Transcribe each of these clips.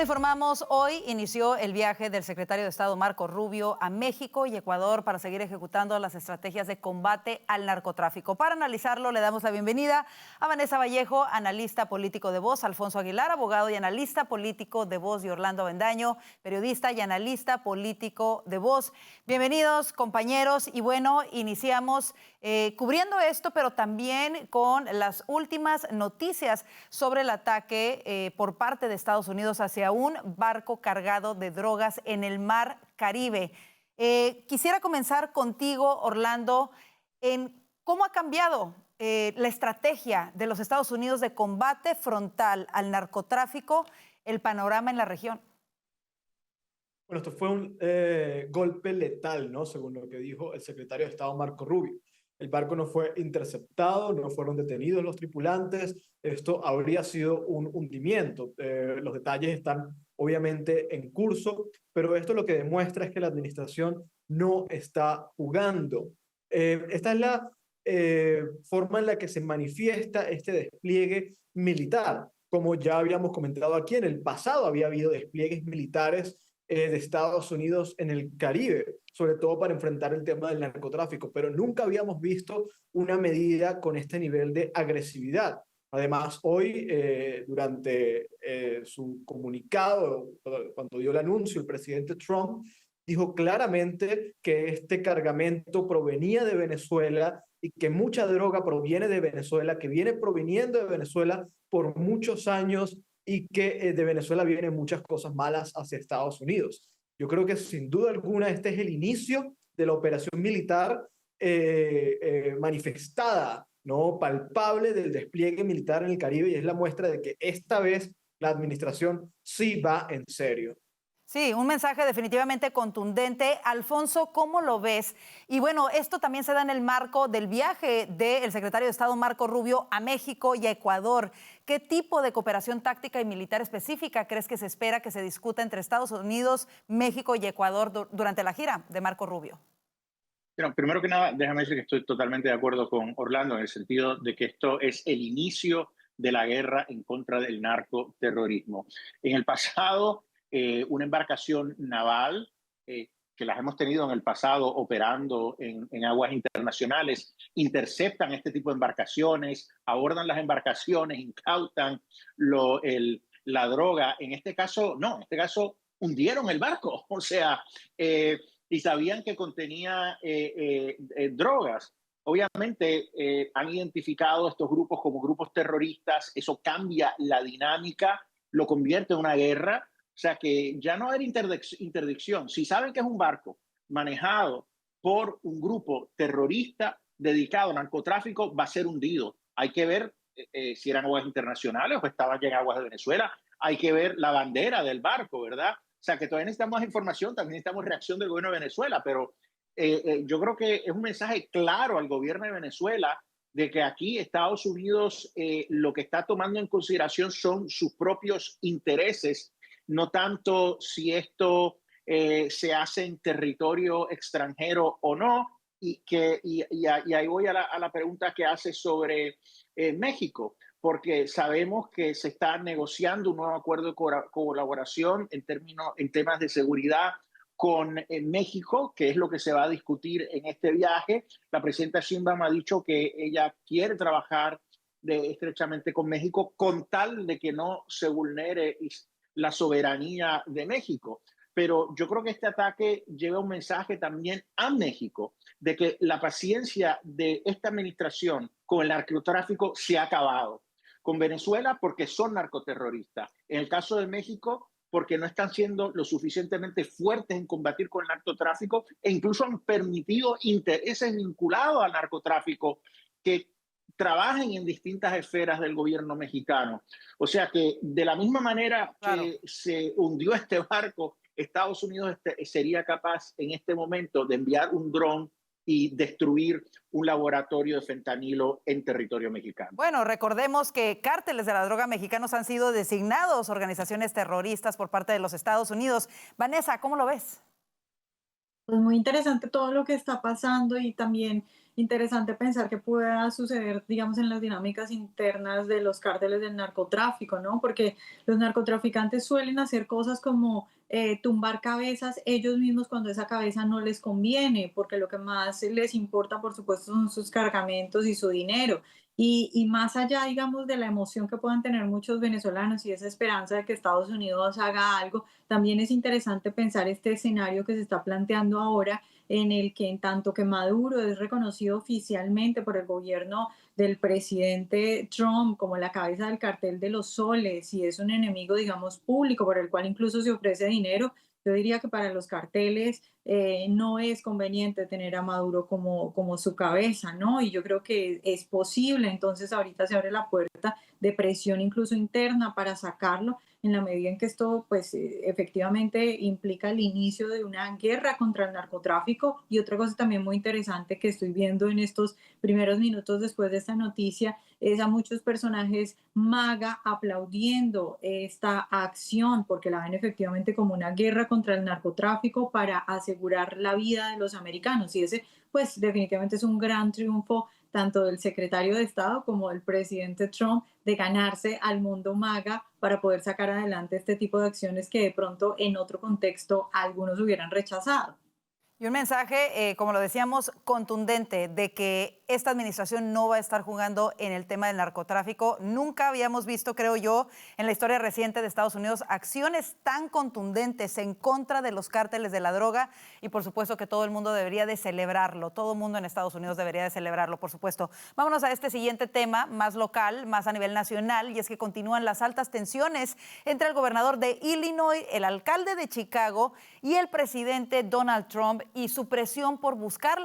le informamos, hoy inició el viaje del secretario de Estado Marco Rubio a México y Ecuador para seguir ejecutando las estrategias de combate al narcotráfico. Para analizarlo, le damos la bienvenida a Vanessa Vallejo, analista político de Voz, Alfonso Aguilar, abogado y analista político de Voz, y Orlando Avendaño, periodista y analista político de Voz. Bienvenidos, compañeros. Y bueno, iniciamos cubriendo esto, pero también con las últimas noticias sobre el ataque por parte de Estados Unidos hacia un barco cargado de drogas en el Mar Caribe. Quisiera comenzar contigo, Orlando, en cómo ha cambiado la estrategia de los Estados Unidos de combate frontal al narcotráfico, el panorama en la región. Bueno, esto fue un golpe letal, ¿no? Según lo que dijo el secretario de Estado Marco Rubio. El barco no fue interceptado, no fueron detenidos los tripulantes. Esto habría sido un hundimiento. Los detalles están obviamente en curso, pero esto lo que demuestra es que la administración no está jugando. Esta es la forma en la que se manifiesta este despliegue militar. Como ya habíamos comentado aquí, en el pasado había habido despliegues militares de Estados Unidos en el Caribe, sobre todo para enfrentar el tema del narcotráfico, pero nunca habíamos visto una medida con este nivel de agresividad. Además, hoy, durante su comunicado, cuando dio el anuncio, el presidente Trump dijo claramente que este cargamento provenía de Venezuela y que mucha droga proviene de Venezuela, que viene proveniendo de Venezuela por muchos años, y que de Venezuela vienen muchas cosas malas hacia Estados Unidos. Yo creo que sin duda alguna este es el inicio de la operación militar manifestada, ¿no? Palpable del despliegue militar en el Caribe, y es la muestra de que esta vez la administración sí va en serio. Sí, un mensaje definitivamente contundente. Alfonso, ¿cómo lo ves? Y bueno, esto también se da en el marco del viaje del secretario de Estado Marco Rubio a México y a Ecuador. ¿Qué tipo de cooperación táctica y militar específica crees que se espera que se discuta entre Estados Unidos, México y Ecuador durante la gira de Marco Rubio? Bueno, primero que nada, déjame decir que estoy totalmente de acuerdo con Orlando en el sentido de que esto es el inicio de la guerra en contra del narcoterrorismo. En el pasado, una embarcación naval, que las hemos tenido en el pasado operando en aguas internacionales, interceptan este tipo de embarcaciones, abordan las embarcaciones, incautan la droga. En este caso, no, en este caso hundieron el barco, o sea, y sabían que contenía drogas. Obviamente han identificado estos grupos como grupos terroristas, eso cambia la dinámica, lo convierte en una guerra. O sea que ya no hay interdicción. Si saben que es un barco manejado por un grupo terrorista dedicado al narcotráfico, va a ser hundido. Hay que ver si eran aguas internacionales o estaban ya en aguas de Venezuela. Hay que ver la bandera del barco, ¿verdad? O sea que todavía necesitamos más información, también necesitamos reacción del gobierno de Venezuela, pero yo creo que es un mensaje claro al gobierno de Venezuela de que aquí Estados Unidos lo que está tomando en consideración son sus propios intereses, no tanto si esto se hace en territorio extranjero o no. Y ahí voy a la pregunta que hace sobre México, porque sabemos que se está negociando un nuevo acuerdo de colaboración en temas de seguridad con México, que es lo que se va a discutir en este viaje. La presidenta Sheinbaum ha dicho que ella quiere trabajar estrechamente con México con tal de que no se vulnere la soberanía de México. Pero yo creo que este ataque lleva un mensaje también a México de que la paciencia de esta administración con el narcotráfico se ha acabado. Con Venezuela porque son narcoterroristas. En el caso de México porque no están siendo lo suficientemente fuertes en combatir con el narcotráfico e incluso han permitido intereses vinculados al narcotráfico que trabajen en distintas esferas del gobierno mexicano. O sea que de la misma manera que se hundió este barco, Estados Unidos sería capaz en este momento de enviar un dron y destruir un laboratorio de fentanilo en territorio mexicano. Bueno, recordemos que cárteles de la droga mexicanos han sido designados organizaciones terroristas por parte de los Estados Unidos. Vanessa, ¿cómo lo ves? Pues muy interesante todo lo que está pasando y también interesante pensar que pueda suceder, digamos, en las dinámicas internas de los cárteles del narcotráfico, ¿no? Porque los narcotraficantes suelen hacer cosas como tumbar cabezas ellos mismos cuando esa cabeza no les conviene, porque lo que más les importa, por supuesto, son sus cargamentos y su dinero. Y más allá, digamos, de la emoción que puedan tener muchos venezolanos y esa esperanza de que Estados Unidos haga algo, también es interesante pensar este escenario que se está planteando ahora, en el que en tanto que Maduro es reconocido oficialmente por el gobierno del presidente Trump como la cabeza del cartel de los soles y es un enemigo, digamos, público por el cual incluso se ofrece dinero, yo diría que para los carteles no es conveniente tener a Maduro como su cabeza, ¿no? Y yo creo que es posible, entonces ahorita se abre la puerta de presión incluso interna para sacarlo, en la medida en que esto, pues, efectivamente implica el inicio de una guerra contra el narcotráfico. Y otra cosa también muy interesante que estoy viendo en estos primeros minutos después de esta noticia es a muchos personajes MAGA aplaudiendo esta acción porque la ven efectivamente como una guerra contra el narcotráfico para asegurar la vida de los americanos. Y ese, pues, definitivamente es un gran triunfo tanto del secretario de Estado como del presidente Trump de ganarse al mundo MAGA para poder sacar adelante este tipo de acciones que de pronto en otro contexto algunos hubieran rechazado. Y un mensaje, como lo decíamos, contundente de que esta administración no va a estar jugando en el tema del narcotráfico. Nunca habíamos visto, creo yo, en la historia reciente de Estados Unidos, acciones tan contundentes en contra de los cárteles de la droga y por supuesto que todo el mundo debería de celebrarlo. Todo el mundo en Estados Unidos debería de celebrarlo, por supuesto. Vámonos a este siguiente tema, más local, más a nivel nacional, y es que continúan las altas tensiones entre el gobernador de Illinois, el alcalde de Chicago y el presidente Donald Trump y su presión por buscar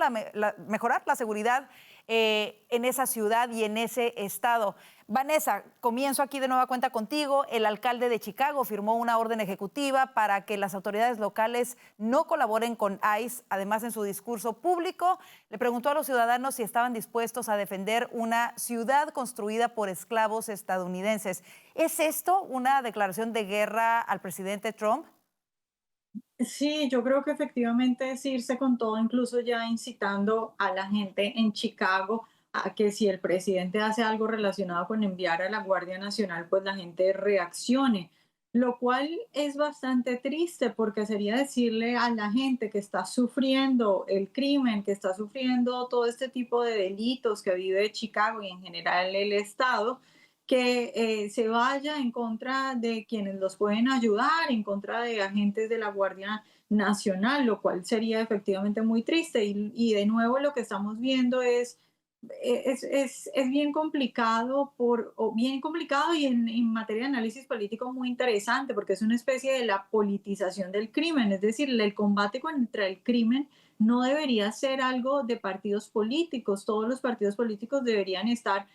mejorar la seguridad en esa ciudad y en ese estado. Vanessa, comienzo aquí de nueva cuenta contigo. El alcalde de Chicago firmó una orden ejecutiva para que las autoridades locales no colaboren con ICE. Además, en su discurso público, le preguntó a los ciudadanos si estaban dispuestos a defender una ciudad construida por esclavos estadounidenses. ¿Es esto una declaración de guerra al presidente Trump? Sí, yo creo que efectivamente es irse con todo, incluso ya incitando a la gente en Chicago a que si el presidente hace algo relacionado con enviar a la Guardia Nacional, pues la gente reaccione, lo cual es bastante triste porque sería decirle a la gente que está sufriendo el crimen, que está sufriendo todo este tipo de delitos que vive Chicago y en general el estado, que se vaya en contra de quienes los pueden ayudar, en contra de agentes de la Guardia Nacional, lo cual sería efectivamente muy triste. Y de nuevo lo que estamos viendo es bien complicado, bien complicado y en materia de análisis político muy interesante, porque es una especie de la politización del crimen, es decir, el combate contra el crimen no debería ser algo de partidos políticos, todos los partidos políticos deberían estar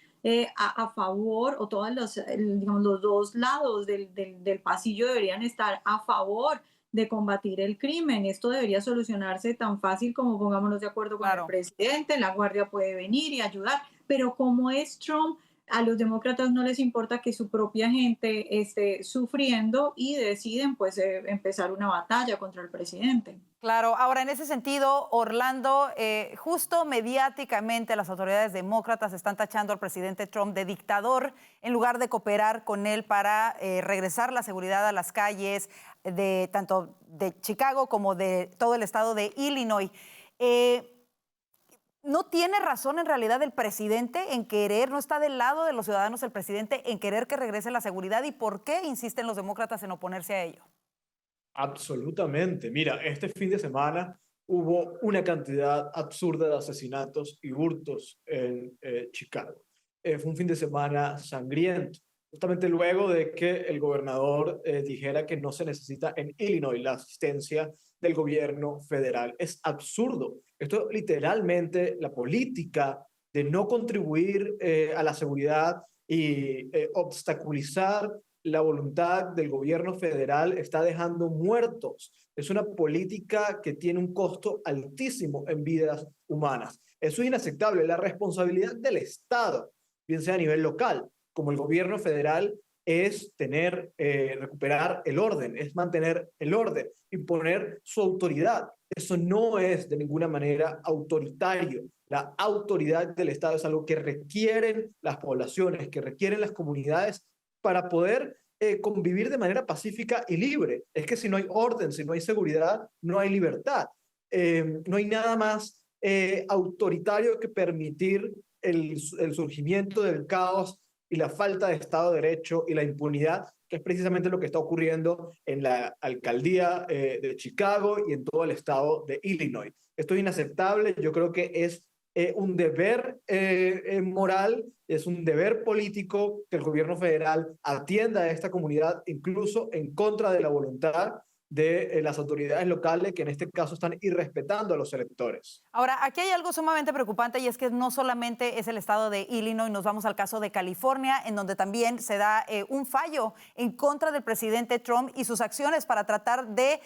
a favor, o todos digamos, los dos lados del pasillo deberían estar a favor de combatir el crimen. Esto debería solucionarse tan fácil como pongámonos de acuerdo con el Claro. presidente, la guardia puede venir y ayudar, pero como es Trump, a los demócratas no les importa que su propia gente esté sufriendo y deciden pues empezar una batalla contra el presidente. Claro, ahora en ese sentido, Orlando, justo mediáticamente las autoridades demócratas están tachando al presidente Trump de dictador en lugar de cooperar con él para regresar la seguridad a las calles de tanto de Chicago como de todo el estado de Illinois. ¿No tiene razón en realidad el presidente en querer, no está del lado de los ciudadanos el presidente en querer que regrese la seguridad y por qué insisten los demócratas en oponerse a ello? Absolutamente. Mira, este fin de semana hubo una cantidad absurda de asesinatos y hurtos en Chicago. Fue un fin de semana sangriento, justamente luego de que el gobernador dijera que no se necesita en Illinois la asistencia del gobierno federal. Es absurdo. Esto literalmente, la política de no contribuir a la seguridad y obstaculizar la voluntad del gobierno federal está dejando muertos. Es una política que tiene un costo altísimo en vidas humanas. Eso es inaceptable. La responsabilidad del Estado, bien sea a nivel local, como el gobierno federal, es recuperar el orden, es mantener el orden, imponer su autoridad. Eso no es de ninguna manera autoritario. La autoridad del Estado es algo que requieren las poblaciones, que requieren las comunidades para poder convivir de manera pacífica y libre. Es que si no hay orden, si no hay seguridad, no hay libertad. No hay nada más autoritario que permitir el surgimiento del caos y la falta de Estado de Derecho y la impunidad, que es precisamente lo que está ocurriendo en la alcaldía de Chicago y en todo el estado de Illinois. Esto es inaceptable. Yo creo que es un deber moral, es un deber político que el gobierno federal atienda a esta comunidad, incluso en contra de la voluntad de las autoridades locales, que en este caso están irrespetando a los electores. Ahora, aquí hay algo sumamente preocupante, y es que no solamente es el estado de Illinois, nos vamos al caso de California, en donde también se da un fallo en contra del presidente Trump y sus acciones para tratar de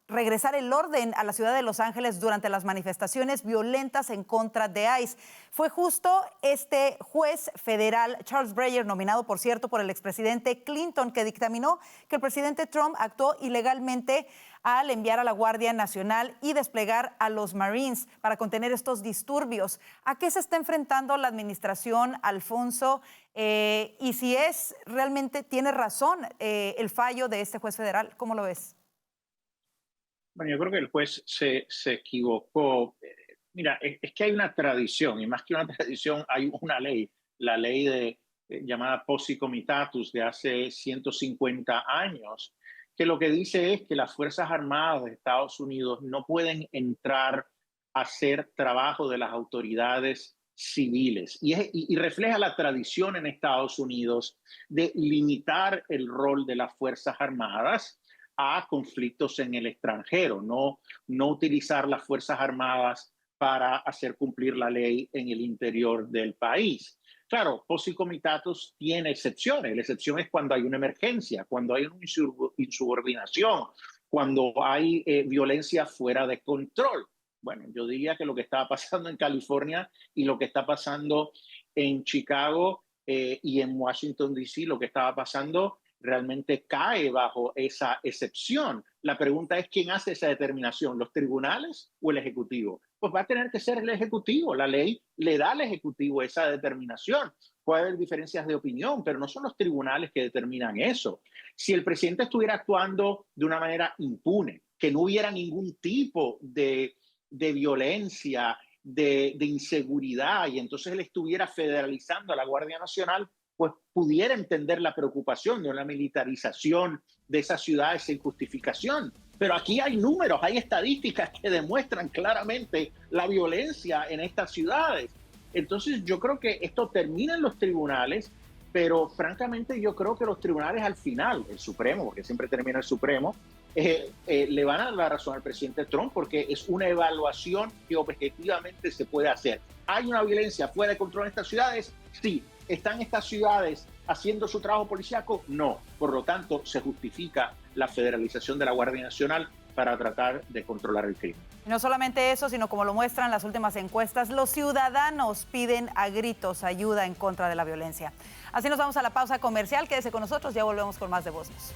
regresar el orden a la ciudad de Los Ángeles durante las manifestaciones violentas en contra de ICE. Fue justo este juez federal, Charles Breyer, nominado, por cierto, por el expresidente Clinton, que dictaminó que el presidente Trump actuó ilegalmente al enviar a la Guardia Nacional y desplegar a los Marines para contener estos disturbios. ¿A qué se está enfrentando la administración, Alfonso? Y si realmente tiene razón el fallo de este juez federal, ¿cómo lo ves? Bueno, yo creo que el juez se equivocó. Mira, es que hay una tradición, y más que una tradición, hay una ley, la ley llamada Posse Comitatus de hace 150 años, que lo que dice es que las Fuerzas Armadas de Estados Unidos no pueden entrar a hacer trabajo de las autoridades civiles. Y refleja la tradición en Estados Unidos de limitar el rol de las Fuerzas Armadas a conflictos en el extranjero, no utilizar las Fuerzas Armadas para hacer cumplir la ley en el interior del país. Claro, Posse Comitatus tiene excepciones. La excepción es cuando hay una emergencia, cuando hay una insubordinación, cuando hay violencia fuera de control. Bueno, yo diría que lo que estaba pasando en California y lo que está pasando en Chicago y en Washington, D.C., lo que estaba pasando realmente cae bajo esa excepción. La pregunta es, ¿quién hace esa determinación? ¿Los tribunales o el Ejecutivo? Pues va a tener que ser el Ejecutivo. La ley le da al Ejecutivo esa determinación. Puede haber diferencias de opinión, pero no son los tribunales que determinan eso. Si el presidente estuviera actuando de una manera impune, que no hubiera ningún tipo de violencia, de inseguridad, y entonces él estuviera federalizando a la Guardia Nacional, pues pudiera entender la preocupación de una militarización de esas ciudades sin justificación. Pero aquí hay números, hay estadísticas que demuestran claramente la violencia en estas ciudades. Entonces yo creo que esto termina en los tribunales, pero francamente yo creo que los tribunales al final, el Supremo, porque siempre termina el Supremo, le van a dar la razón al presidente Trump, porque es una evaluación que objetivamente se puede hacer. ¿Hay una violencia fuera de control en estas ciudades? Sí. ¿Están estas ciudades haciendo su trabajo policíaco? No. Por lo tanto, se justifica la federalización de la Guardia Nacional para tratar de controlar el crimen. Y no solamente eso, sino como lo muestran las últimas encuestas, los ciudadanos piden a gritos ayuda en contra de la violencia. Así nos vamos a la pausa comercial. Quédese con nosotros, ya volvemos con más de Voz News.